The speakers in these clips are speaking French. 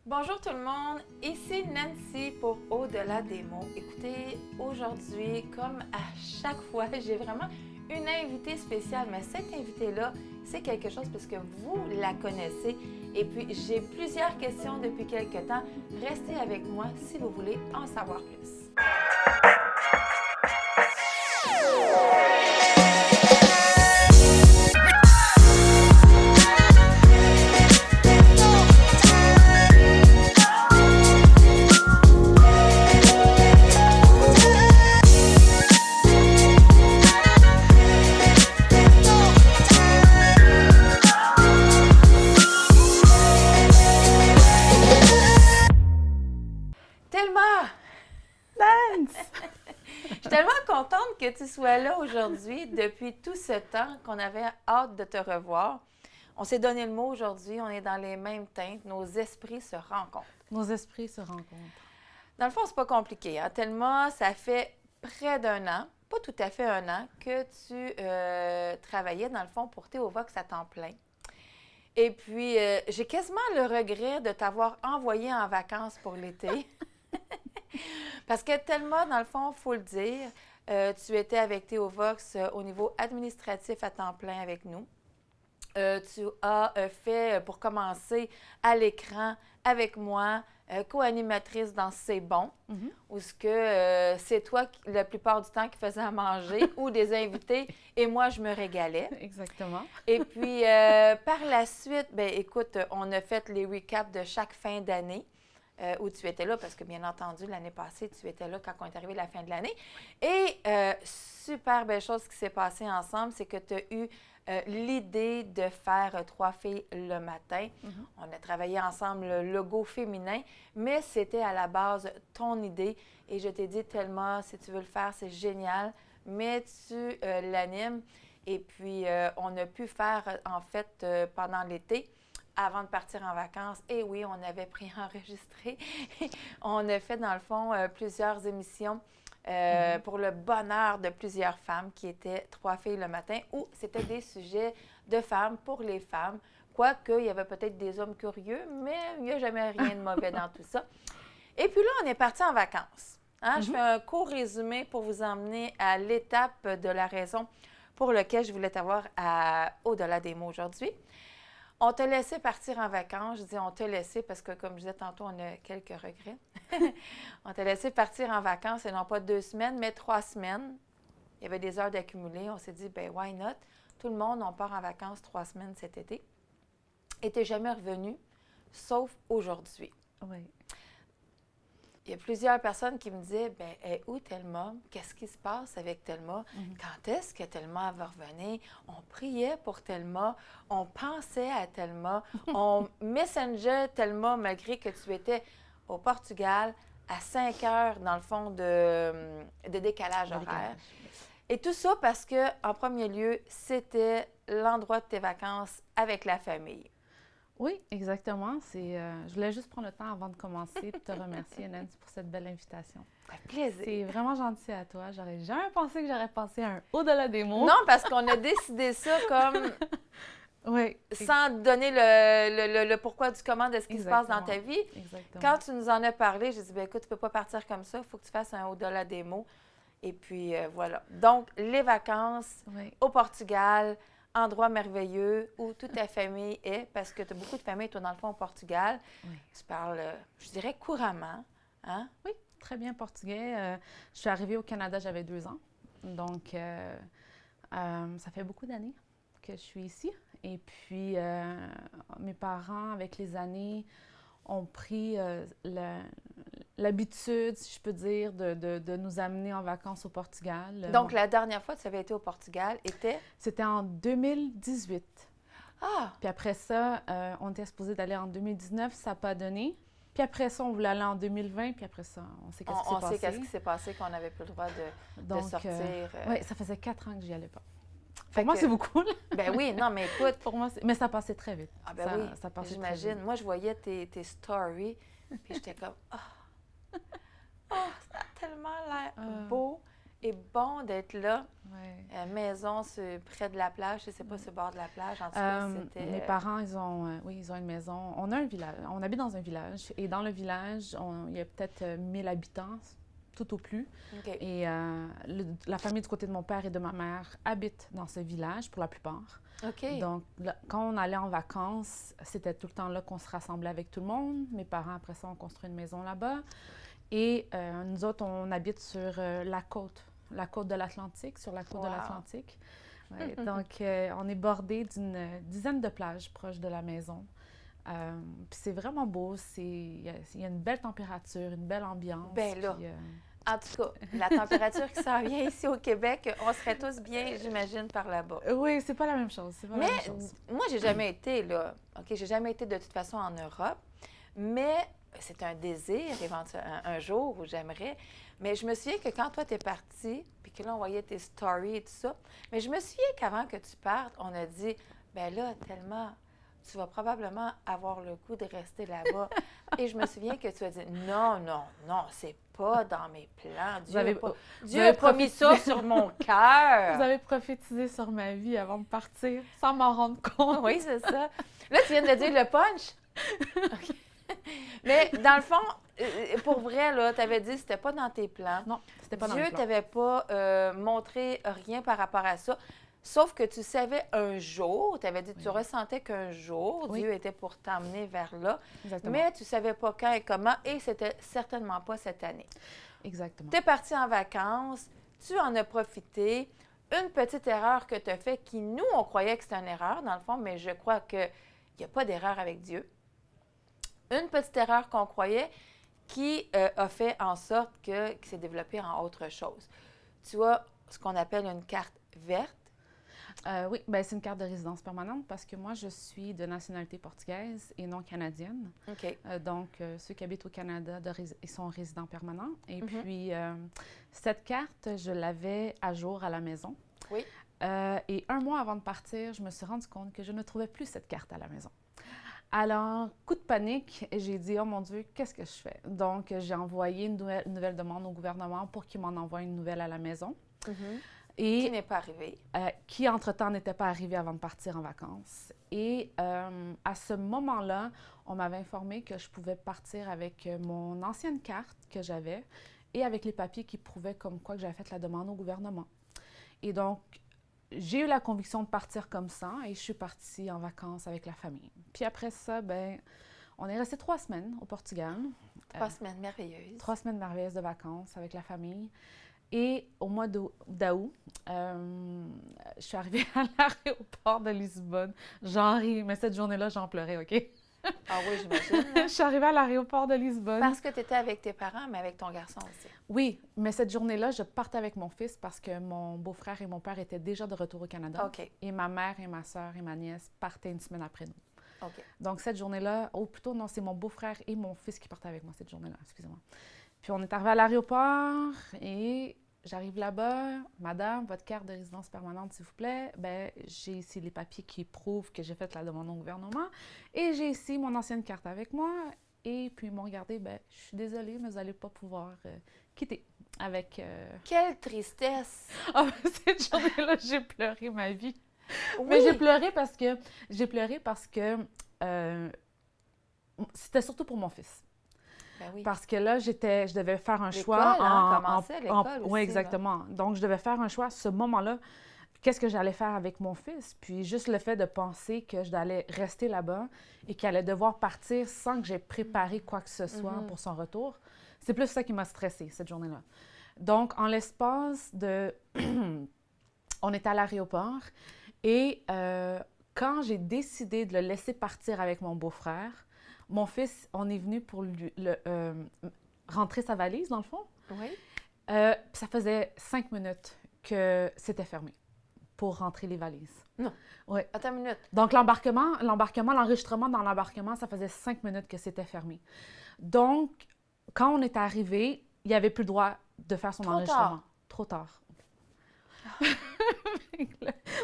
Bonjour tout le monde, ici Nancy pour Au-delà des mots. Écoutez, aujourd'hui, comme à chaque fois, j'ai vraiment une invitée spéciale, mais cette invitée-là, c'est quelque chose parce que vous la connaissez. Et puis, j'ai plusieurs questions depuis quelques temps. Restez avec moi si vous voulez en savoir plus. Thelma! Nance! Je suis tellement contente que tu sois là aujourd'hui depuis tout ce temps qu'on avait hâte de te revoir. On s'est donné le mot aujourd'hui, on est dans les mêmes teintes, nos esprits se rencontrent. Nos esprits se rencontrent. Dans le fond, c'est pas compliqué. Hein? Thelma, ça fait près d'un an, pas tout à fait un an, que tu travaillais dans le fond pour Théovox à temps plein. Et puis, j'ai quasiment le regret de t'avoir envoyé en vacances pour l'été. Parce que Thelma, dans le fond, il faut le dire, tu étais avec Théovox au niveau administratif à temps plein avec nous. Tu as fait, pour commencer, à l'écran avec moi, co-animatrice dans C'est bon, où c'est toi, la plupart du temps, qui faisais à manger, ou des invités, et moi, je me régalais. Exactement. Et puis, par la suite, bien, écoute, on a fait les recaps de chaque fin d'année. Où tu étais là, parce que bien entendu, l'année passée, tu étais là quand on est arrivé à la fin de l'année. Et super belle chose qui s'est passée ensemble, c'est que tu as eu l'idée de faire Trois filles le matin. On a travaillé ensemble le logo féminin, mais c'était à la base ton idée. Et je t'ai dit, Thelma, si tu veux le faire, c'est génial, mais tu l'animes. Et puis, on a pu faire, en fait, pendant l'été, avant de partir en vacances. Et oui, on avait préenregistré. On a fait, dans le fond, plusieurs émissions pour le bonheur de plusieurs femmes qui étaient Trois filles le matin, où c'était des sujets de femmes pour les femmes. Quoique, il y avait peut-être des hommes curieux, mais il n'y a jamais rien de mauvais dans tout ça. Et puis là, on est parti en vacances. Hein? Je fais un court résumé pour vous emmener à l'étape de la raison pour laquelle je voulais t'avoir au-delà des mots aujourd'hui. On t'a laissé partir en vacances. Je dis on t'a laissé parce que, comme je disais tantôt, on a quelques regrets. On t'a laissé partir en vacances, et non pas 2 semaines, mais 3 semaines. Il y avait des heures d'accumuler. On s'est dit, ben why not? Tout le monde, on part en vacances 3 semaines cet été. Et tu n'es jamais revenu, sauf aujourd'hui. Oui. Il y a plusieurs personnes qui me disaient, bien, où Thelma? Qu'est-ce qui se passe avec Thelma? Quand est-ce que Thelma va revenir? On priait pour Thelma, on pensait à Thelma, on messengeait Thelma malgré que tu étais au Portugal à 5 heures, dans le fond, de décalage horaire. Et tout ça parce que, en premier lieu, c'était l'endroit de tes vacances avec la famille. Oui, exactement. Je voulais juste prendre le temps avant de commencer de te remercier, Nancy, pour cette belle invitation. Avec plaisir. C'est vraiment gentil à toi. J'aurais jamais pensé que j'aurais passé un au-delà des mots. Non, parce qu'on a décidé ça comme... Oui. Sans donner le pourquoi du comment de ce qui se passe dans ta vie. Exactement. Quand tu nous en as parlé, j'ai dit, bien, écoute, tu ne peux pas partir comme ça, il faut que tu fasses un au-delà des mots. Et puis, voilà. Donc, les vacances au Portugal, endroit merveilleux où toute ta famille est, parce que tu as beaucoup de famille, toi, dans le fond, au Portugal. Oui. Tu parles, je dirais, couramment. Hein? Oui, très bien portugais. Je suis arrivée au Canada, j'avais 2 ans. Donc, ça fait beaucoup d'années que je suis ici. Et puis, mes parents, avec les années, ont pris l'habitude, si je peux dire, de nous amener en vacances au Portugal. Donc, la dernière fois que tu avais été au Portugal était? C'était en 2018. Ah! Puis après ça, on était supposé d'aller en 2019, ça n'a pas donné. Puis après ça, on voulait aller en 2020, puis après ça, on sait qu'est-ce qui s'est passé. On sait qu'est-ce qui s'est passé, qu'on n'avait plus le droit de sortir. Oui, ça faisait 4 ans que j'y allais pas. Pour moi, c'est beaucoup, là. Ben oui, non, mais écoute. Pour moi, mais ça passait très vite. Ah ben oui, ça passait j'imagine. très vite. Moi, je voyais tes stories, puis j'étais comme, oh, ça a tellement l'air beau. est bon d'être là. Ouais. Maison près de la plage, je ne sais pas, sur le bord de la plage. En tout cas, c'était... Mes parents, oui, ils ont une maison. On a un village. On habite dans un village. Et dans le village, il y a peut-être 1000 habitants, tout au plus. OK. Et la famille du côté de mon père et de ma mère habite dans ce village pour la plupart. OK. Donc, là, quand on allait en vacances, c'était tout le temps là qu'on se rassemblait avec tout le monde. Mes parents, après ça, ont construit une maison là-bas. Et nous autres, on habite sur la côte de l'Atlantique, sur la côte de l'Atlantique. Ouais, donc, on est bordé d'une dizaine de plages proches de la maison. Puis c'est vraiment beau. Il y a une belle température, une belle ambiance. Bien là. Puis, en tout cas, la température qui s'en vient ici au Québec, on serait tous bien, j'imagine, par là-bas. oui, c'est pas la même chose. C'est pas la même Mais chose. moi, j'ai jamais été là. OK, j'ai jamais été de toute façon en Europe. Mais c'est un désir, éventuellement, un jour où j'aimerais. Mais je me souviens que quand toi, t'es partie, puis que là, on voyait tes stories et tout ça, mais je me souviens qu'avant que tu partes, on a dit, ben là, tellement, tu vas probablement avoir le goût de rester là-bas. Et je me souviens que tu as dit, non, non, non, c'est pas dans mes plans. Dieu a pas mis ça sur mon cœur. Vous avez prophétisé sur ma vie avant de partir, sans m'en rendre compte. Oui, c'est ça. Là, tu viens de dire le punch. OK. Mais dans le fond, pour vrai, là, tu avais dit que c'était pas dans tes plans. Non, c'était pas dans mes Dieu plans. t'avait pas montré rien par rapport à ça. Sauf que tu savais un jour, tu avais dit, tu ressentais qu'un jour, Dieu était pour t'emmener vers là. Exactement. Mais tu savais pas quand et comment, et c'était certainement pas cette année. Exactement. Tu es parti en vacances, tu en as profité. Une petite erreur que tu as faite qui, nous, on croyait que c'était une erreur, dans le fond, mais je crois qu'il n'y a pas d'erreur avec Dieu. Une petite erreur qu'on croyait qui a fait en sorte qu'il s'est développé en autre chose. Tu as ce qu'on appelle une carte verte. Oui, ben, c'est une carte de résidence permanente parce que moi, je suis de nationalité portugaise et non canadienne. OK. Donc, ceux qui habitent au Canada, ils sont résidents permanents. Et puis, cette carte, je l'avais à jour à la maison. Oui. Et un mois avant de partir, je me suis rendu compte que je ne trouvais plus cette carte à la maison. Alors, coup de panique, j'ai dit, oh mon Dieu, qu'est-ce que je fais? Donc, j'ai envoyé une nouvelle demande au gouvernement pour qu'il m'en envoie une nouvelle à la maison. Et, Qui n'est pas arrivé. Qui, entre-temps, n'était pas arrivé avant de partir en vacances. Et à ce moment-là, on m'avait informé que je pouvais partir avec mon ancienne carte que j'avais et avec les papiers qui prouvaient comme quoi que j'avais fait la demande au gouvernement. Et donc, j'ai eu la conviction de partir comme ça et je suis partie en vacances avec la famille. Puis après ça, ben, on est resté 3 semaines au Portugal. 3 semaines merveilleuses. 3 semaines merveilleuses de vacances avec la famille. Et au mois d'août, je suis arrivée à l'aéroport de Lisbonne. J'en ris, mais cette journée-là, j'en pleurais, OK? Ah oui, j'imagine. Je suis arrivée à l'aéroport de Lisbonne. Parce que tu étais avec tes parents, mais avec ton garçon aussi. Oui, mais cette journée-là, je partais avec mon fils parce que mon beau-frère et mon père étaient déjà de retour au Canada. OK. Et ma mère et ma soeur et ma nièce partaient une semaine après nous. OK. Donc, cette journée-là, ou plutôt, non, c'est mon beau-frère et mon fils qui partaient avec moi cette journée-là, excusez-moi. Puis, on est arrivé à l'aéroport et j'arrive là-bas. Madame, votre carte de résidence permanente, s'il vous plaît. Bien, j'ai ici les papiers qui prouvent que j'ai fait la demande au gouvernement. Et j'ai ici mon ancienne carte avec moi. Et puis, ils m'ont regardé, bien, je suis désolée, mais vous n'allez pas pouvoir quitter avec... Quelle tristesse! Ah, cette journée-là, j'ai pleuré ma vie. Oui. Mais j'ai pleuré parce que c'était surtout pour mon fils. Ben oui. Parce que là, je devais faire un choix L'école, hein, commençait l'école aussi, oui, exactement. Donc, je devais faire un choix à ce moment-là. Qu'est-ce que j'allais faire avec mon fils? Puis juste le fait de penser que je allais rester là-bas et qu'il allait devoir partir sans que j'aie préparé quoi que ce soit pour son retour, c'est plus ça qui m'a stressée cette journée-là. Donc, en l'espace de... On est à l'aéroport et quand j'ai décidé de le laisser partir avec mon beau-frère, mon fils, on est venu pour rentrer sa valise, dans le fond. Oui. Ça faisait 5 minutes que c'était fermé pour rentrer les valises. Non. Oui. Attends une minute. Donc, l'enregistrement dans l'embarquement, ça faisait 5 minutes que c'était fermé. Donc, quand on est arrivé, il n'y avait plus le droit de faire son enregistrement. Trop tard.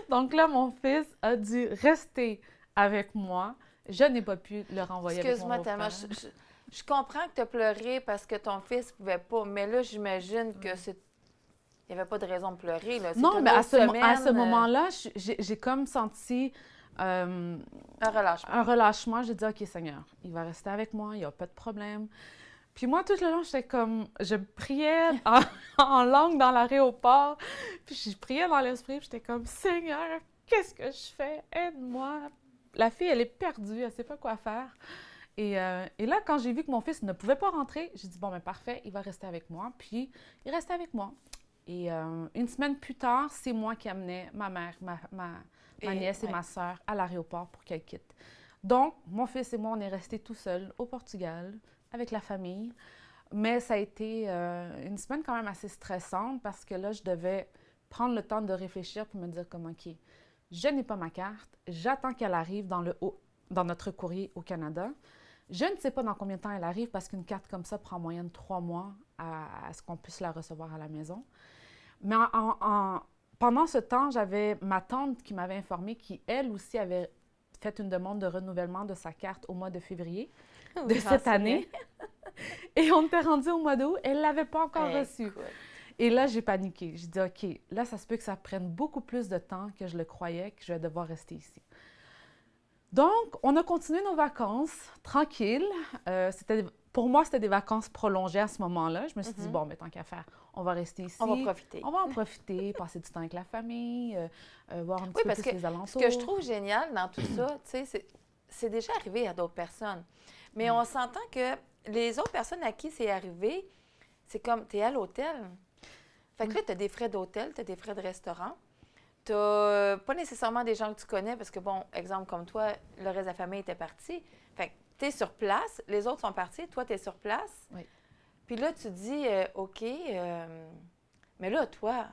Donc là, mon fils a dû rester avec moi. Je n'ai pas pu le renvoyer avec mon beau-frère. Excuse-moi, Thelma, je comprends que tu as pleuré parce que ton fils ne pouvait pas, mais là, j'imagine que c'est Il n'y avait pas de raison de pleurer, là. Non, C'était mais une à autre ce semaine, moment-là, j'ai comme senti un relâchement. un relâchement. J'ai dit, OK, Seigneur, il va rester avec moi, il n'y a pas de problème. Puis moi, tout le long, j'étais comme, je priais en langue dans l'aéroport, puis je priais dans l'esprit, puis j'étais comme, Seigneur, qu'est-ce que je fais? Aide-moi. La fille, elle est perdue, elle ne sait pas quoi faire. Et là, quand j'ai vu que mon fils ne pouvait pas rentrer, j'ai dit, bon, ben parfait, il va rester avec moi. Puis, il restait avec moi. Et une semaine plus tard, c'est moi qui amenais ma mère, ma nièce et ouais. ma soeur à l'aéroport pour qu'elles quittent. Donc, mon fils et moi, on est restés tout seuls au Portugal avec la famille. Mais ça a été une semaine quand même assez stressante parce que là, je devais prendre le temps de réfléchir pour me dire comme, OK, je n'ai pas ma carte, j'attends qu'elle arrive dans notre courrier au Canada. Je ne sais pas dans combien de temps elle arrive parce qu'une carte comme ça prend en moyenne 3 mois à ce qu'on puisse la recevoir à la maison. Mais pendant ce temps, j'avais ma tante qui m'avait informé qui, elle aussi, avait fait une demande de renouvellement de sa carte au mois de février de cette année. Et on était rendu au mois d'août, elle ne l'avait pas encore reçue. Et là, j'ai paniqué. J'ai dit, OK, là, ça se peut que ça prenne beaucoup plus de temps que je le croyais, que je vais devoir rester ici. Donc, on a continué nos vacances, tranquilles. Pour moi, c'était des vacances prolongées à ce moment-là. Je me suis dit, bon, mais tant qu'à faire, on va rester ici. On va profiter. On va en profiter, passer du temps avec la famille, voir un petit peu plus les alentours. Ce que je trouve génial dans tout ça, tu sais, c'est déjà arrivé à d'autres personnes. Mais on s'entend que les autres personnes à qui c'est arrivé, c'est comme, tu es à l'hôtel. Fait que là, tu as des frais d'hôtel, tu as des frais de restaurant. Tu n'as pas nécessairement des gens que tu connais parce que, bon, exemple comme toi, le reste de la famille était parti. Fait que tu es sur place, les autres sont partis, toi, tu es sur place. Oui. Puis là, tu dis, OK, mais là, toi,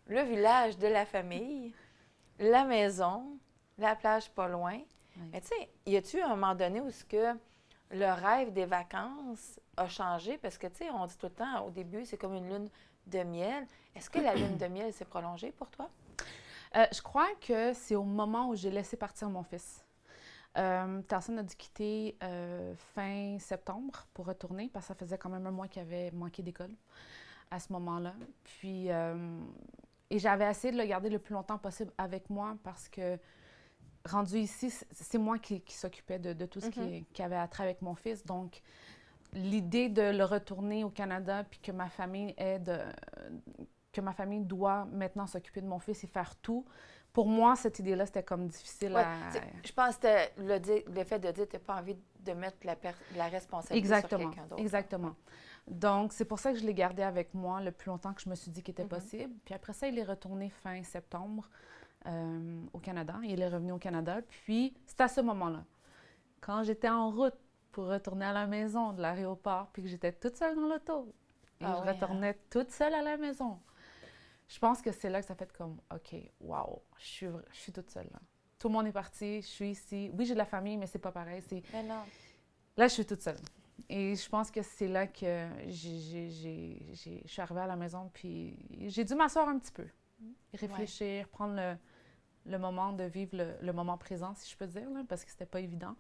le village de la famille, la maison, la plage pas loin. Oui. Mais tu sais, y a-tu un moment donné où ce que le rêve des vacances a changé? Parce que, tu sais, on dit tout le temps, au début, c'est comme une lune de miel. Est-ce que la lune de miel s'est prolongée pour toi? Je crois que c'est au moment où j'ai laissé partir mon fils. Tarson a dû quitter fin septembre pour retourner parce que ça faisait quand même un mois qu'il avait manqué d'école à ce moment-là. Puis, et j'avais essayé de le garder le plus longtemps possible avec moi parce que rendu ici, c'est moi qui s'occupais de tout ce qui avait attrait avec mon fils. Donc, l'idée de le retourner au Canada puis que ma famille doit maintenant s'occuper de mon fils et faire tout. Pour moi, cette idée-là, c'était comme difficile Je pense que c'était le fait de dire que tu n'as pas envie de mettre la responsabilité sur quelqu'un d'autre. Exactement. Donc, c'est pour ça que je l'ai gardé avec moi le plus longtemps que je me suis dit qu'il était possible. Puis après ça, il est retourné fin septembre au Canada. Il est revenu au Canada. Puis, c'est à ce moment-là, quand j'étais en route pour retourner à la maison de l'aéroport, puis que j'étais toute seule dans l'auto, et je retournais toute seule à la maison. Je pense que c'est là que ça fait comme, OK, wow, je suis toute seule là. Tout le monde est parti, je suis ici. Oui, j'ai de la famille, mais c'est pas pareil. Mais non. Là, je suis toute seule. Et je pense que c'est là que je suis arrivée à la maison, puis j'ai dû m'asseoir un petit peu, réfléchir, prendre le moment de vivre le moment présent, si je peux dire, là, parce que c'était pas évident.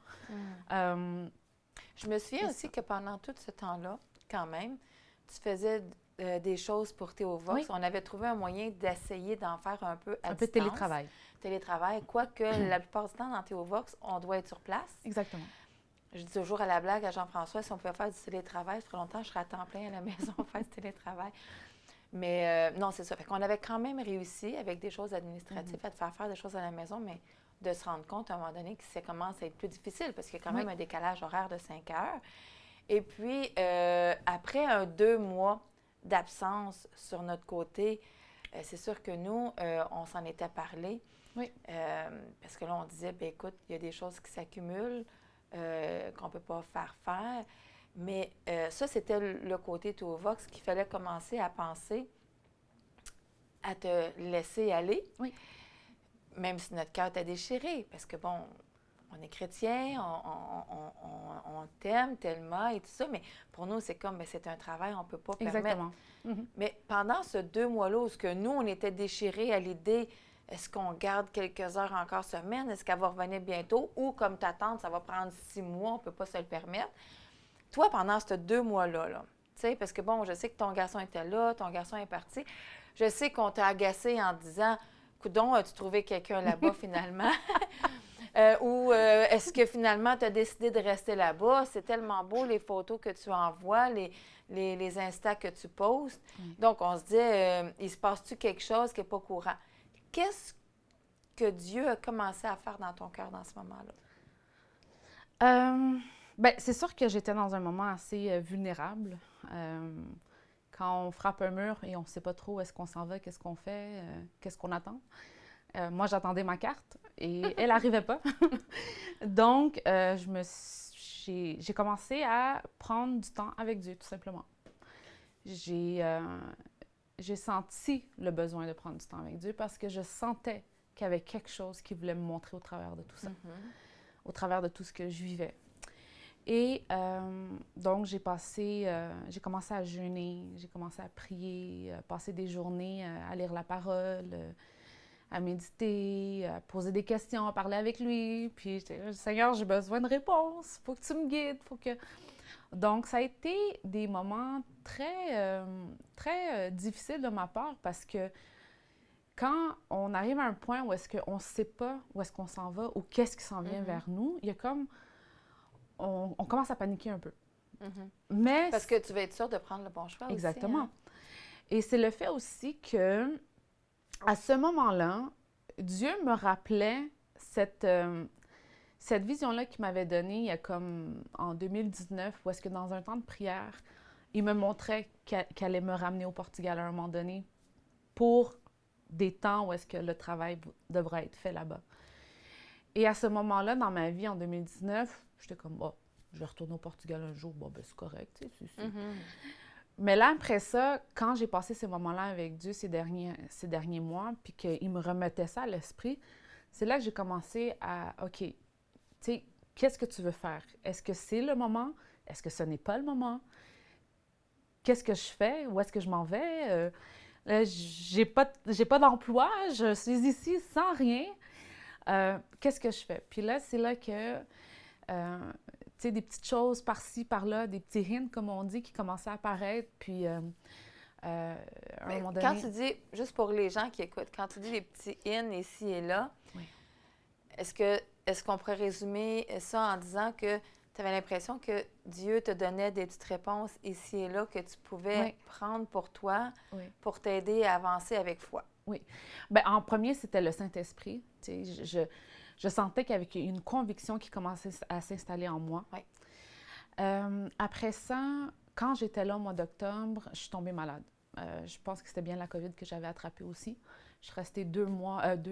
Je me souviens aussi que pendant tout ce temps-là, quand même, tu faisais des choses pour Théo Vox. On avait trouvé un moyen d'essayer d'en faire un peu à distance. Un peu de télétravail. Télétravail, quoique la plupart du temps, dans Théo Vox, on doit être sur place. Exactement. Je dis toujours à la blague à Jean-François, si on pouvait faire du télétravail, ça ferait longtemps, je serais à temps plein à la maison pour faire du télétravail. Mais non, c'est ça. Fait qu'on avait quand même réussi, avec des choses administratives, à te faire des choses à la maison, mais de se rendre compte à un moment donné que ça commence à être plus difficile parce qu'il y a quand même un décalage horaire de 5 heures. Et puis, après 2 mois d'absence sur notre côté, c'est sûr que nous, on s'en était parlé. Oui. Parce que là, on disait, bien écoute, il y a des choses qui s'accumulent, qu'on ne peut pas faire. Mais ça, c'était le côté Théo Vox qu'il fallait commencer à penser à te laisser aller. Oui. Même si notre cœur t'a déchiré. Parce que, bon, on est chrétien, on t'aime tellement et tout ça, mais pour nous, c'est comme, c'est un travail, on ne peut pas permettre. Mais pendant ce 2 mois-là, où nous, on était déchirés à l'idée, est-ce qu'on garde quelques heures encore semaine? Est-ce qu'elle va revenir bientôt? Ou, comme ta tante, ça va prendre 6 mois, on ne peut pas se le permettre. Toi, pendant ces 2 mois-là, Tu sais, parce que bon, je sais que ton garçon était là, ton garçon est parti. Je sais qu'on t'a agacé en disant, coudon, as-tu trouvé quelqu'un là-bas finalement? Ou est-ce que finalement tu as décidé de rester là-bas? C'est tellement beau les photos que tu envoies, les Insta que tu postes. Donc, on se dit, il se passe-tu quelque chose qui n'est pas courant? Qu'est-ce que Dieu a commencé à faire dans ton cœur dans ce moment-là? Ben, c'est sûr que j'étais dans un moment assez vulnérable. Quand on frappe un mur et on ne sait pas trop où est-ce qu'on s'en va, qu'est-ce qu'on fait, qu'est-ce qu'on attend. Moi, j'attendais ma carte et elle n'arrivait pas. Donc, j'ai commencé à prendre du temps avec Dieu, tout simplement. J'ai senti le besoin de prendre du temps avec Dieu parce que je sentais qu'il y avait quelque chose qui voulait me montrer au travers de tout ça, au travers de tout ce que je vivais. Et donc, j'ai commencé à jeûner, j'ai commencé à prier, passer des journées à lire la parole, à méditer, à poser des questions, à parler avec lui. Puis, j'étais, Seigneur, j'ai besoin de réponses, il faut que tu me guides, faut que... Donc, ça a été des moments très difficiles de ma part parce que quand on arrive à un point où est-ce qu'on ne sait pas où est-ce qu'on s'en va ou qu'est-ce qui s'en vient vers nous, il y a comme... On commence à paniquer un peu. Mais parce que tu veux être sûre de prendre le bon choix exactement. aussi. Hein? Et c'est le fait aussi que, à ce moment-là, Dieu me rappelait cette vision-là qu'il m'avait donnée il y a comme en 2019, où est-ce que dans un temps de prière, il me montrait qu'elle allait me ramener au Portugal à un moment donné pour des temps où est-ce que le travail devrait être fait là-bas. Et à ce moment-là, dans ma vie, en 2019, j'étais comme, oh, je vais retourner au Portugal un jour, bon, ben c'est correct, tu sais. Mais là, après ça, quand j'ai passé ces moments-là avec Dieu ces derniers mois, puis qu'il me remettait ça à l'esprit, c'est là que j'ai commencé à, OK, tu sais, qu'est-ce que tu veux faire? Est-ce que c'est le moment? Est-ce que ce n'est pas le moment? Qu'est-ce que je fais? Où est-ce que je m'en vais? J'ai pas d'emploi, je suis ici sans rien. Qu'est-ce que je fais? Puis là, c'est là que, tu sais, des petites choses par-ci, par-là, des petits hints, comme on dit, qui commençaient à apparaître. Puis, à un moment donné... Quand tu dis, juste pour les gens qui écoutent, quand tu dis des petits hints ici et là, est-ce qu'on pourrait résumer ça en disant que tu avais l'impression que Dieu te donnait des petites réponses ici et là que tu pouvais prendre pour toi pour t'aider à avancer avec foi? Oui. Bien, en premier, c'était le Saint-Esprit. Tu sais, je sentais qu'il y avait une conviction qui commençait à s'installer en moi. Oui. Après ça, quand j'étais là au mois d'octobre, je suis tombée malade. Je pense que c'était bien la COVID que j'avais attrapée aussi. Je suis restée 2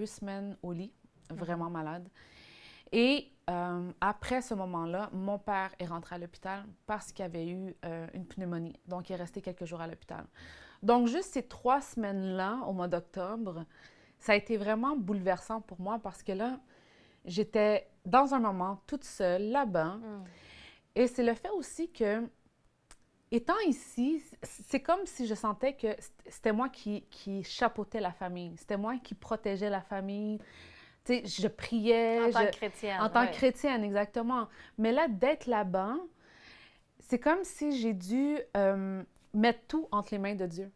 semaines au lit, vraiment malade. Et après ce moment-là, mon père est rentré à l'hôpital parce qu'il avait eu une pneumonie. Donc, il est resté quelques jours à l'hôpital. Donc, juste ces 3 semaines-là, au mois d'octobre, ça a été vraiment bouleversant pour moi parce que là, j'étais dans un moment toute seule, là-bas. Et c'est le fait aussi que, étant ici, c'est comme si je sentais que c'était moi qui chapeautais la famille. C'était moi qui protégeais la famille. Tu sais, je priais. En tant que chrétienne. En tant que chrétienne, exactement. Mais là, d'être là-bas, c'est comme si j'ai dû mettre tout entre les mains de Dieu.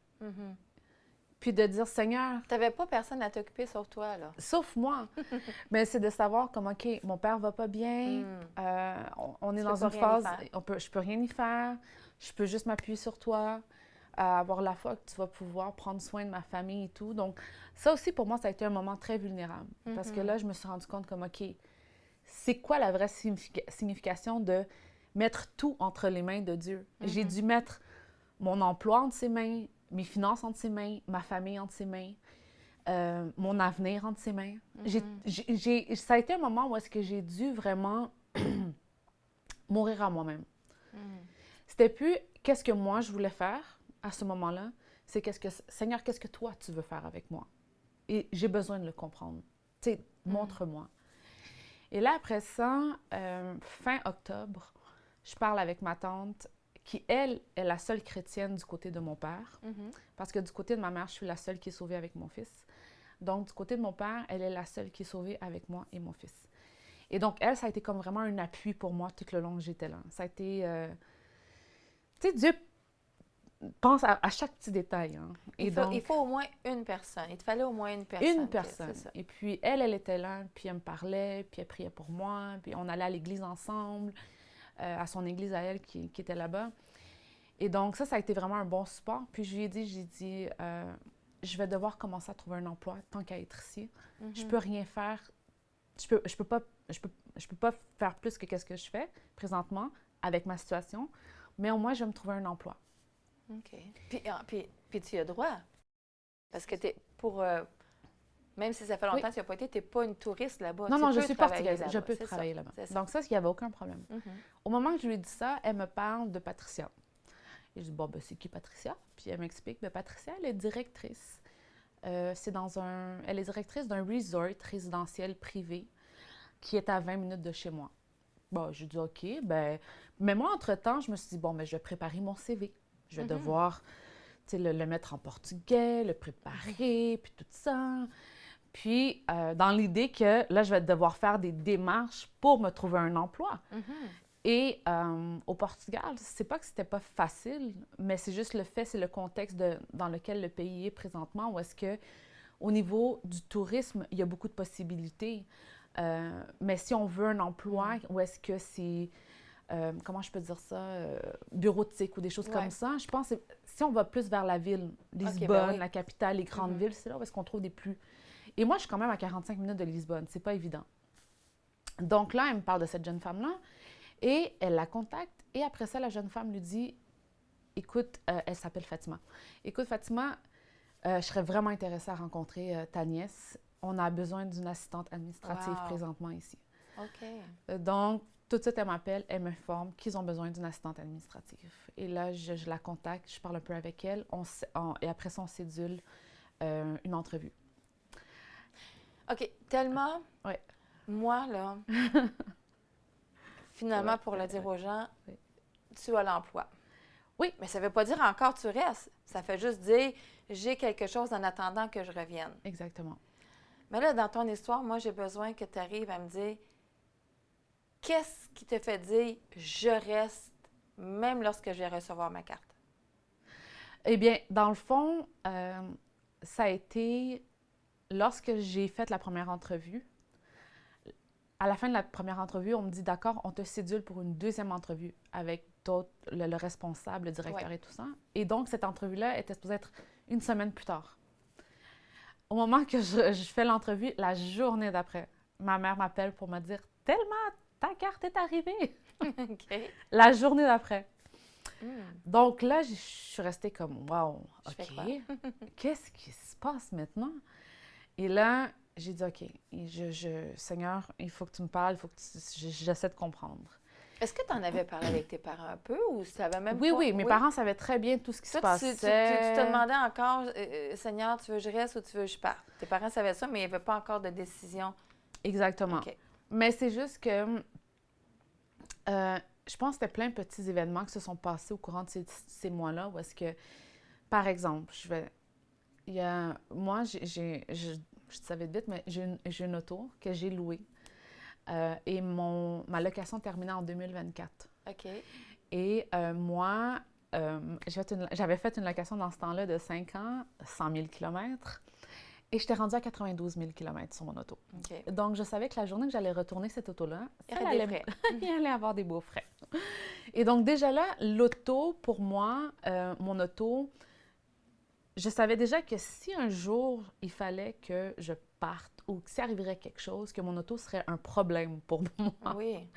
Puis de dire, Seigneur... Tu n'avais pas personne à t'occuper sauf toi, là. Sauf moi. Mais c'est de savoir comme, OK, mon père va pas bien, on est dans une phase, je peux rien y faire, je peux juste m'appuyer sur toi, avoir la foi que tu vas pouvoir prendre soin de ma famille et tout. Donc, ça aussi, pour moi, ça a été un moment très vulnérable. Parce que là, je me suis rendu compte comme, OK, c'est quoi la vraie signification de mettre tout entre les mains de Dieu? J'ai dû mettre mon emploi entre ses mains, mes finances entre ses mains, ma famille entre ses mains, mon avenir entre ses mains. Ça a été un moment où est-ce que j'ai dû vraiment mourir à moi-même. C'était plus qu'est-ce que moi je voulais faire à ce moment-là, c'est Seigneur, qu'est-ce que toi tu veux faire avec moi? Et j'ai besoin de le comprendre. Tu sais, montre-moi. Et là, après ça, fin octobre, je parle avec ma tante qui, elle, est la seule chrétienne du côté de mon père. Parce que du côté de ma mère, je suis la seule qui est sauvée avec mon fils. Donc, du côté de mon père, elle est la seule qui est sauvée avec moi et mon fils. Et donc, elle, ça a été comme vraiment un appui pour moi tout le long que j'étais là. Ça a été... tu sais, Dieu pense à chaque petit détail. Hein. Et il faut au moins une personne. Il te fallait au moins une personne. Une personne. Et puis, elle était là, puis elle me parlait, puis elle priait pour moi, puis on allait à l'église ensemble, à son église à elle qui était là-bas. Et donc, ça a été vraiment un bon support. Puis, j'ai dit, je vais devoir commencer à trouver un emploi tant qu'à être ici. Je peux rien faire. Je peux pas faire plus que ce que je fais présentement avec ma situation, mais au moins, je vais me trouver un emploi. OK. Puis tu as droit. Parce que même si ça fait longtemps que tu n'as pas été, tu n'es pas une touriste là-bas. Non, je suis portugaise. Je peux travailler là-bas. Donc ça, il n'y avait aucun problème. Au moment que je lui ai dit ça, elle me parle de Patricia. Et je dis, bon, ben, c'est qui Patricia? Puis elle m'explique, ben, Patricia, elle est directrice. Elle est directrice d'un resort résidentiel privé qui est à 20 minutes de chez moi. Bon, je dis, OK, ben, mais moi, entre-temps, je me suis dit, bon, ben, je vais préparer mon CV. Je vais devoir, le mettre en portugais, le préparer, puis tout ça. Puis, dans l'idée que, là, je vais devoir faire des démarches pour me trouver un emploi. Et au Portugal, c'est pas que c'était pas facile, mais c'est juste c'est le contexte dans lequel le pays est présentement, où est-ce que, au niveau du tourisme, il y a beaucoup de possibilités. Mais si on veut un emploi, où est-ce que c'est, comment je peux dire ça, bureautique ou des choses comme ça, je pense que si on va plus vers la ville, Lisbonne, la capitale, les grandes villes, c'est là où est-ce qu'on trouve des plus... Et moi, je suis quand même à 45 minutes de Lisbonne, c'est pas évident. Donc là, elle me parle de cette jeune femme-là, et elle la contacte, et après ça, la jeune femme lui dit, écoute, elle s'appelle Fatima. Écoute, Fatima, je serais vraiment intéressée à rencontrer ta nièce. On a besoin d'une assistante administrative présentement ici. OK. Donc, tout de suite, elle m'appelle, elle m'informe qu'ils ont besoin d'une assistante administrative. Et là, je la contacte, je parle un peu avec elle, et après ça, on cédule une entrevue. OK. Tellement, moi, là, finalement, pour le dire aux gens, tu as l'emploi. Oui. Mais ça ne veut pas dire encore tu restes. Ça fait juste dire, j'ai quelque chose en attendant que je revienne. Exactement. Mais là, dans ton histoire, moi, j'ai besoin que tu arrives à me dire, qu'est-ce qui te fait dire, je reste, même lorsque je vais recevoir ma carte? Eh bien, dans le fond, ça a été, lorsque j'ai fait la première entrevue, à la fin de la première entrevue, on me dit, d'accord, on te cédule pour une deuxième entrevue avec le responsable, le directeur et tout ça. Et donc, cette entrevue-là était supposée être une semaine plus tard. Au moment que je fais l'entrevue, la journée d'après, ma mère m'appelle pour me dire, Thelma, ta carte est arrivée. OK. La journée d'après. Donc là, je suis restée comme, wow, OK, qu'est-ce qui se passe maintenant? Et là, j'ai dit, OK, Seigneur, il faut que tu me parles, il faut que j'essaie de comprendre. Est-ce que tu en avais parlé avec tes parents un peu ou ça va même Oui, pas? Oui, mes parents savaient très bien tout ce qui se passait. Tu te demandais encore, Seigneur, tu veux que je reste ou tu veux que je parte? Tes parents savaient ça, mais il n'y avait pas encore de décision. Exactement. Okay. Mais c'est juste que je pense que c'était plein de petits événements qui se sont passés au courant de ces mois-là où est-ce que, par exemple, moi, je savais vite, mais j'ai une auto que j'ai louée et ma location terminait en 2024. OK. Et moi, j'avais fait une location dans ce temps-là de 5 ans, 100 000 km, et j'étais rendue à 92 000 km sur mon auto. Okay. Donc, je savais que la journée que j'allais retourner cette auto-là, il allait avoir des beaux frais. Et donc, déjà là, l'auto, pour moi, mon auto, je savais déjà que si un jour, il fallait que je parte ou que s'il arriverait quelque chose, que mon auto serait un problème pour moi. Oui.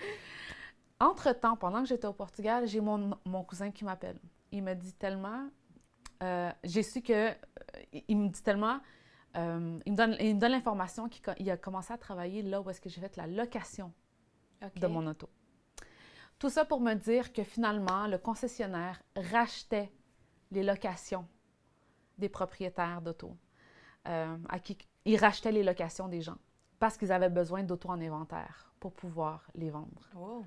Entre-temps, pendant que j'étais au Portugal, j'ai mon cousin qui m'appelle. Il me dit tellement... j'ai su que... il me dit tellement... il me donne l'information qu'il a commencé à travailler là où est-ce que j'ai fait la location de mon auto. Tout ça pour me dire que finalement, le concessionnaire rachetait les locations des propriétaires d'auto. À qui ils rachetaient les locations des gens parce qu'ils avaient besoin d'auto en inventaire pour pouvoir les vendre. Wow.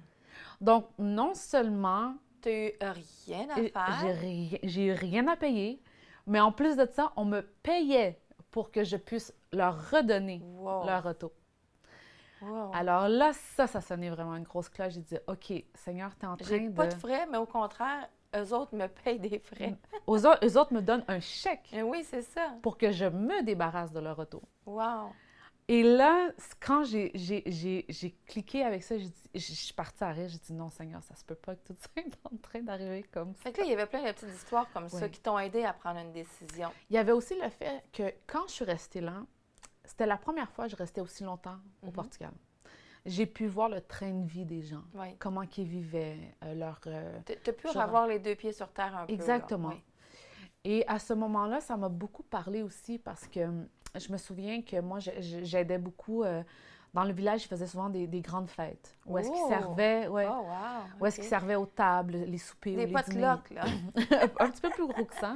Donc, non seulement... Tu n'as eu rien à faire. J'ai eu rien à payer, mais en plus de ça, on me payait pour que je puisse leur redonner leur auto. Wow. Alors là, ça sonnait vraiment une grosse cloche. J'ai dit, OK, Seigneur, tu es en train J'ai pas de frais, mais au contraire, eux autres me payent des frais. Eux autres me donnent un chèque Oui, c'est ça. pour que je me débarrasse de leur auto. Wow. Et là, quand j'ai cliqué avec ça, je suis partie à rire. J'ai dit, non, Seigneur, ça se peut pas que tout ça est en train d'arriver comme ça. Fait que là, il y avait plein de petites histoires comme ça Oui. qui t'ont aidé à prendre une décision. Il y avait aussi le fait que quand je suis restée là, c'était la première fois que je restais aussi longtemps au Portugal. J'ai pu voir le train de vie des gens, Oui. comment ils vivaient, leur... Tu as pu genre- avoir les deux pieds sur terre un peu. Exactement. Là. Oui. Et à ce moment-là, ça m'a beaucoup parlé aussi parce que je me souviens que moi, j'aidais beaucoup... dans le village, ils faisaient souvent des grandes fêtes où est-ce qu'ils Oh! servaient... Ouais, Oh, wow! où est-ce qu'ils servaient aux tables, les soupers Des ou les dîners. potlucks, là. Un petit peu plus gros que ça.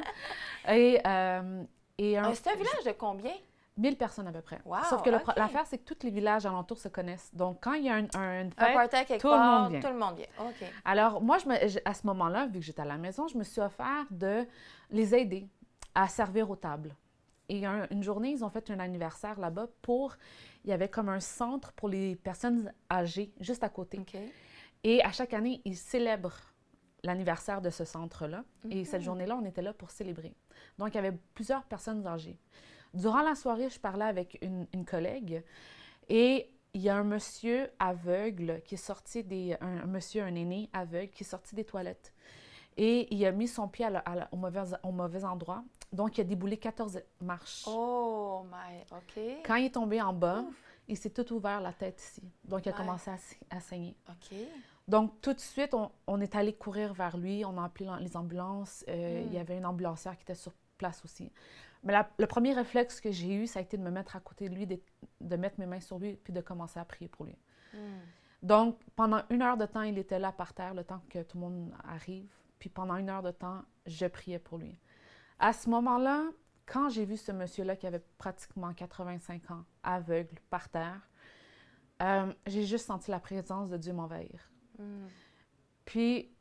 Et C'est un village de combien? 1000 personnes à peu près. Wow, Sauf que OK. l'affaire, c'est que tous les villages alentours se connaissent. Donc, quand il y a une Un fête, party à quelque tout le part, monde vient. tout le monde vient. OK. Alors, moi, à ce moment-là, vu que j'étais à la maison, je me suis offert de les aider à servir aux tables. Et une journée, ils ont fait un anniversaire là-bas il y avait comme un centre pour les personnes âgées, juste à côté. OK. Et à chaque année, ils célèbrent l'anniversaire de ce centre-là. Et cette journée-là, on était là pour célébrer. Donc, il y avait plusieurs personnes âgées. Durant la soirée, je parlais avec une collègue et il y a un monsieur aveugle qui est sorti un aîné aveugle qui est sorti des toilettes. Et il a mis son pied au mauvais endroit. Donc, il a déboulé 14 marches. Oh, my, OK. Quand il est tombé en bas, il s'est tout ouvert la tête ici. Donc, il a commencé à saigner. OK. Donc, tout de suite, on est allé courir vers lui. On a appelé les ambulances. Il y avait une ambulancière qui était sur place aussi. Mais le premier réflexe que j'ai eu, ça a été de me mettre à côté de lui, de mettre mes mains sur lui, puis de commencer à prier pour lui. Donc, pendant 1 heure de temps, il était là par terre, le temps que tout le monde arrive. Puis pendant 1 heure de temps, je priais pour lui. À ce moment-là, quand j'ai vu ce monsieur-là qui avait pratiquement 85 ans, aveugle, par terre, j'ai juste senti la présence de Dieu m'envahir. Puis,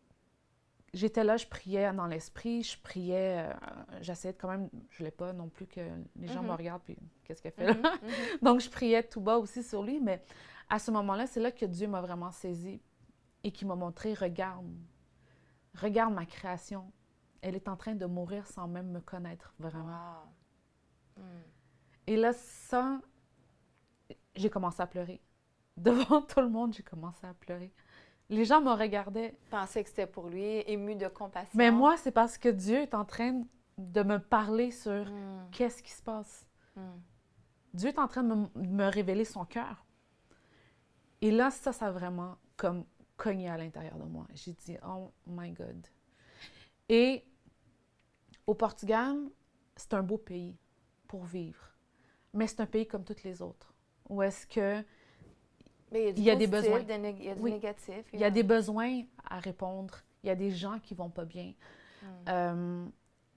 j'étais là, je priais dans l'esprit, je priais, j'essayais de quand même, je voulais pas non plus que les gens me regardent, puis qu'est-ce qu'elle fait là? Donc, je priais tout bas aussi sur lui, mais à ce moment-là, c'est là que Dieu m'a vraiment saisi et qui m'a montré, regarde ma création. Elle est en train de mourir sans même me connaître vraiment. Wow. Et là, ça, j'ai commencé à pleurer. Devant tout le monde, j'ai commencé à pleurer. Les gens me regardaient. Pensais que c'était pour lui, ému de compassion. Mais moi, c'est parce que Dieu est en train de me parler sur qu'est-ce qui se passe. Dieu est en train de me révéler son cœur. Et là, ça a vraiment comme cogné à l'intérieur de moi. J'ai dit, oh my God. Et au Portugal, c'est un beau pays pour vivre. Mais c'est un pays comme tous les autres. Où est-ce que mais il y a des positif, besoins. Il y a du négatif. Il y a des besoins à répondre. Il y a des gens qui ne vont pas bien.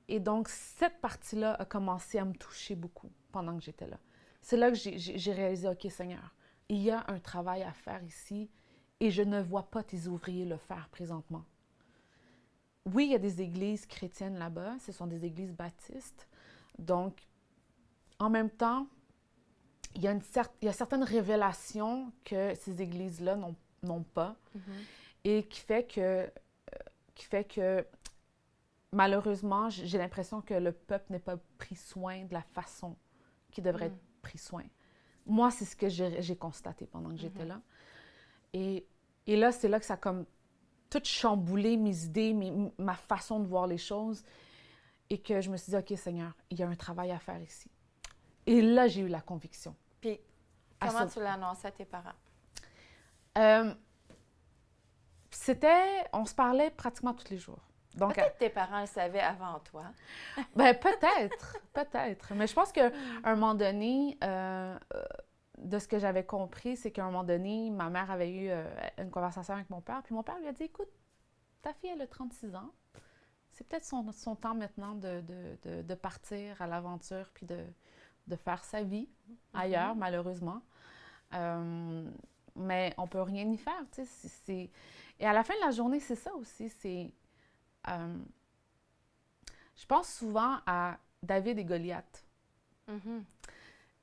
Et donc, cette partie-là a commencé à me toucher beaucoup pendant que j'étais là. C'est là que j'ai réalisé, OK, Seigneur, il y a un travail à faire ici et je ne vois pas tes ouvriers le faire présentement. Oui, il y a des églises chrétiennes là-bas. Ce sont des églises baptistes. Donc, en même temps, il y a certaines révélations que ces églises-là n'ont pas et qui fait que malheureusement, j'ai l'impression que le peuple n'est pas pris soin de la façon qu'il devrait être pris soin. Moi, c'est ce que j'ai constaté pendant que j'étais là. Et là, c'est là que ça a comme tout chamboulé mes idées, ma façon de voir les choses et que je me suis dit, OK, Seigneur, il y a un travail à faire ici. Et là, j'ai eu la conviction. Puis, comment tu l'as annoncé à tes parents? On se parlait pratiquement tous les jours. Donc, peut-être que tes parents le savaient avant toi. Ben peut-être. Mais je pense qu'à un moment donné, de ce que j'avais compris, c'est qu'à un moment donné, ma mère avait eu une conversation avec mon père, puis mon père lui a dit, écoute, ta fille, elle a 36 ans. C'est peut-être son temps maintenant de partir à l'aventure, puis de faire sa vie ailleurs, malheureusement. Mais on peut rien y faire, tu sais. Et à la fin de la journée, c'est ça aussi, je pense souvent à David et Goliath.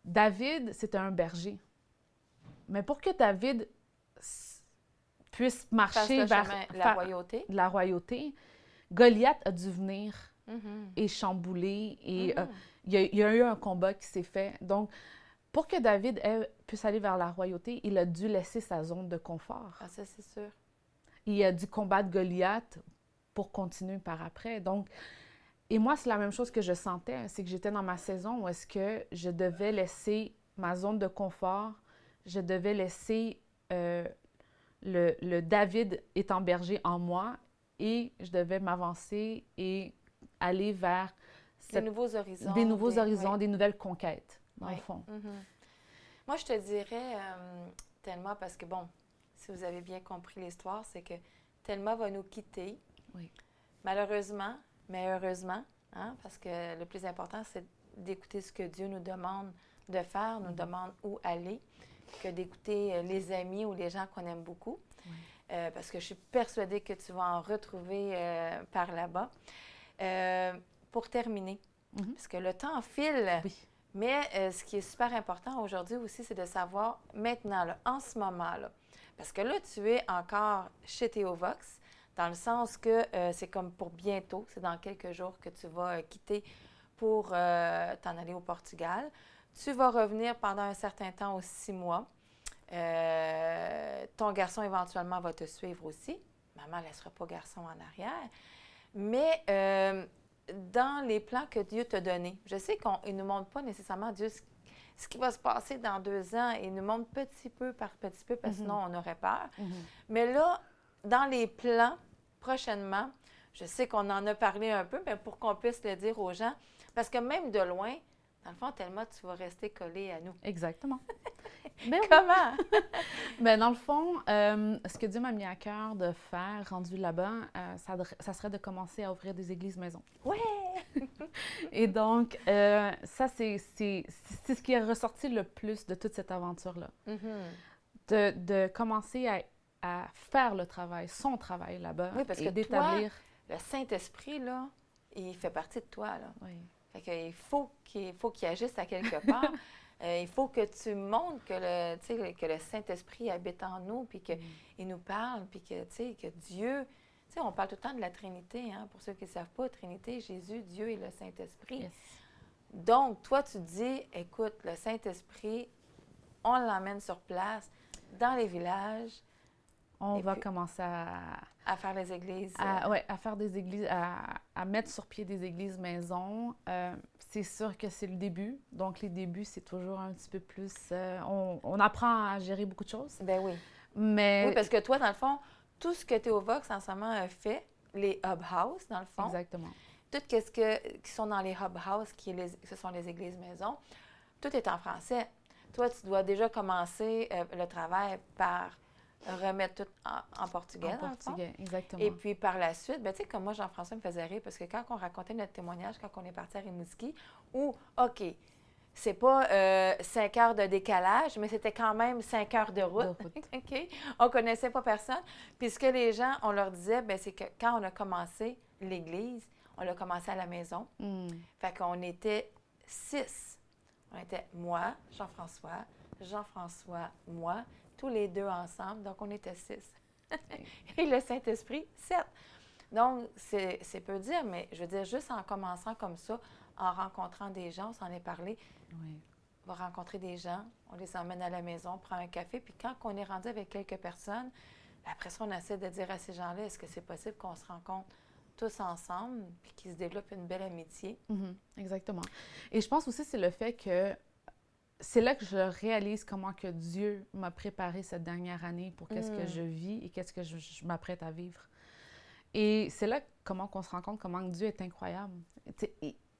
David, c'était un berger. Mais pour que David puisse Fasse marcher le vers chemin, la royauté. la royauté, Goliath a dû venir Mhm. et chambouler. Et Mhm. il y a eu un combat qui s'est fait. Donc, pour que David puisse aller vers la royauté, il a dû laisser sa zone de confort. Ah, ça, c'est sûr. Il a dû combattre Goliath pour continuer par après. Donc, et moi, c'est la même chose que je sentais, c'est que j'étais dans ma saison où est-ce que je devais laisser ma zone de confort, je devais laisser le David étant berger en moi et je devais m'avancer et aller vers Des nouveaux horizons. des nouveaux horizons, oui. des nouvelles conquêtes, dans Oui. le fond. Mhm. Moi, je te dirais, Thelma, parce que, bon, si vous avez bien compris l'histoire, c'est que Thelma va nous quitter. Oui. Malheureusement, mais heureusement, hein, parce que le plus important, c'est d'écouter ce que Dieu nous demande de faire, nous demande où aller, que d'écouter les amis ou les gens qu'on aime beaucoup. Oui. Parce que je suis persuadée que tu vas en retrouver par là-bas. Pour terminer, parce que le temps file, Oui. mais ce qui est super important aujourd'hui aussi, c'est de savoir maintenant, là, en ce moment, là, parce que là, tu es encore chez Théovox, dans le sens que c'est comme pour bientôt, c'est dans quelques jours que tu vas quitter pour t'en aller au Portugal. Tu vas revenir pendant un certain temps, aux 6 mois. Ton garçon, éventuellement, va te suivre aussi. Maman ne laissera pas garçon en arrière. Mais dans les plans que Dieu t'a donnés, je sais qu'il ne nous montre pas nécessairement Dieu ce qui va se passer dans 2 ans. Il nous montre petit peu par petit peu, parce que sinon, on aurait peur. Mais là, dans les plans, prochainement, je sais qu'on en a parlé un peu, mais pour qu'on puisse le dire aux gens, parce que même de loin, dans le fond, tellement tu vas rester collé à nous. Exactement. Mais Comment? ben, dans le fond, ce que Dieu m'a mis à cœur de faire, rendu là-bas, ça serait de commencer à ouvrir des églises maisons. Ouais! Et donc, ça, c'est ce qui est ressorti le plus de toute cette aventure-là. De commencer à faire le travail, son travail là-bas, Oui, parce et que d'établir... le Saint-Esprit, là, il fait partie de toi, là. Oui. Fait qu'il faut qu'il agisse à quelque part. Il faut que tu montres que le Saint-Esprit habite en nous, puis qu'il nous parle, puis que Dieu... Tu sais, on parle tout le temps de la Trinité, hein, pour ceux qui ne savent pas, Trinité, Jésus, Dieu et le Saint-Esprit. Yes. Donc, toi, tu dis, écoute, le Saint-Esprit, on l'emmène sur place, dans les villages. On Et va puis, commencer à faire les églises. à faire des églises, à mettre sur pied des églises maisons. C'est sûr que c'est le début. Donc, les débuts, c'est toujours un petit peu plus... on apprend à gérer beaucoup de choses. Ben oui. Mais... Oui, parce que toi, dans le fond, tout ce que Théovox en ce moment a fait, les hub house, dans le fond, Exactement. tout ce qui sont dans les hub house, ce sont les églises maisons, tout est en français. Toi, tu dois déjà commencer le travail par remettre tout en portugais, En dans le fond. portugais, exactement. Et puis par la suite, ben, tu sais, comme moi, Jean-François me faisait rire, parce que quand on racontait notre témoignage, quand on est parti à Rimouski, où, OK, c'est pas 5 heures de décalage, mais c'était quand même 5 heures de route. OK? On connaissait pas personne. Puis ce que les gens, on leur disait, ben, c'est que quand on a commencé l'église, on l'a commencé à la maison. Fait qu'on était 6. On était moi, Jean-François, moi, tous les 2 ensemble. Donc, on était 6. Et le Saint-Esprit, 7. Donc, c'est peu dire, mais je veux dire, juste en commençant comme ça, en rencontrant des gens, on s'en est parlé, Oui. on va rencontrer des gens, on les emmène à la maison, on prend un café, puis quand on est rendu avec quelques personnes, après ça, on essaie de dire à ces gens-là, est-ce que c'est possible qu'on se rencontre tous ensemble, puis qu'ils se développent une belle amitié? Exactement. Et je pense aussi c'est le fait que c'est là que je réalise comment que Dieu m'a préparé cette dernière année pour qu'est-ce que je vis et qu'est-ce que je m'apprête à vivre. Et c'est là comment qu'on se rend compte comment Dieu est incroyable.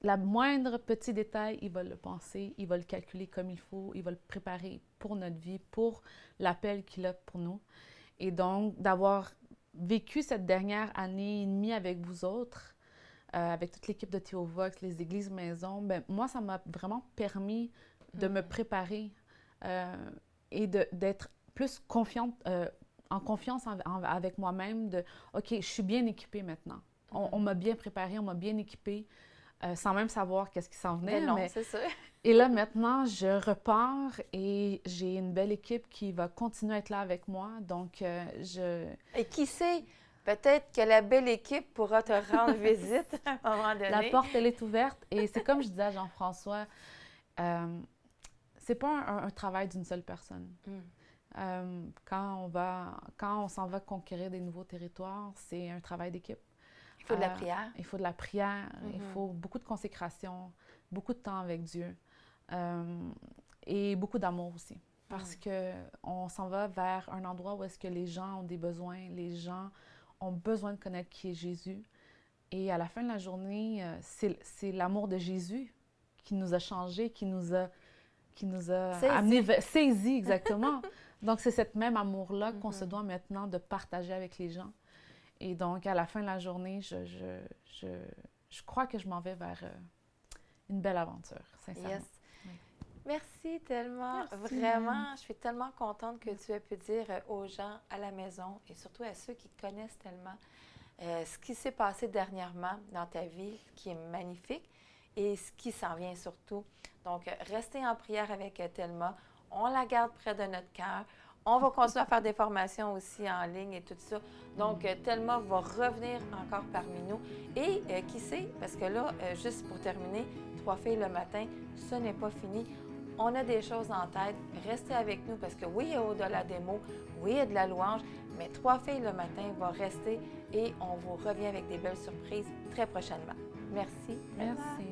La moindre petit détail, il va le penser, il va le calculer comme il faut, il va le préparer pour notre vie, pour l'appel qu'il a pour nous. Et donc, d'avoir vécu cette dernière année et demie avec vous autres, avec toute l'équipe de Théovox, les églises maisons, ben, moi, ça m'a vraiment permis de me préparer et d'être plus confiante, en confiance avec moi-même, de « OK, je suis bien équipée maintenant. On m'a bien préparée, on m'a bien équipée. » sans même savoir qu'est-ce qui s'en venait. Mais non, c'est ça. Et là, maintenant, je repars et j'ai une belle équipe qui va continuer à être là avec moi. Donc, Et qui sait, peut-être que la belle équipe pourra te rendre visite à un moment donné. La porte, elle est ouverte. Et c'est comme je disais à Jean-François, c'est pas un travail d'une seule personne. Quand on s'en va conquérir des nouveaux territoires, c'est un travail d'équipe. Il faut de la prière. Il faut de la prière, il faut beaucoup de consécration, beaucoup de temps avec Dieu et beaucoup d'amour aussi. Parce qu'on s'en va vers un endroit où est-ce que les gens ont des besoins, les gens ont besoin de connaître qui est Jésus. Et à la fin de la journée, c'est l'amour de Jésus qui nous a changés, qui nous a amenés, saisis exactement. Donc, c'est cet même amour-là qu'on se doit maintenant de partager avec les gens. Et donc, à la fin de la journée, je crois que je m'en vais vers une belle aventure, sincèrement. Yes. Oui. Merci tellement. Merci. Vraiment, je suis tellement contente que tu aies pu dire aux gens à la maison et surtout à ceux qui connaissent tellement ce qui s'est passé dernièrement dans ta vie, qui est magnifique, et ce qui s'en vient surtout. Donc, restez en prière avec Thelma. On la garde près de notre cœur. On va continuer à faire des formations aussi en ligne et tout ça. Donc, Thelma va revenir encore parmi nous. Et qui sait, parce que là, juste pour terminer, 3 filles le matin, ce n'est pas fini. On a des choses en tête. Restez avec nous parce que oui, il y a au-delà des mots, oui, il y a de la louange, mais 3 filles le matin va rester et on vous revient avec des belles surprises très prochainement. Merci. Merci.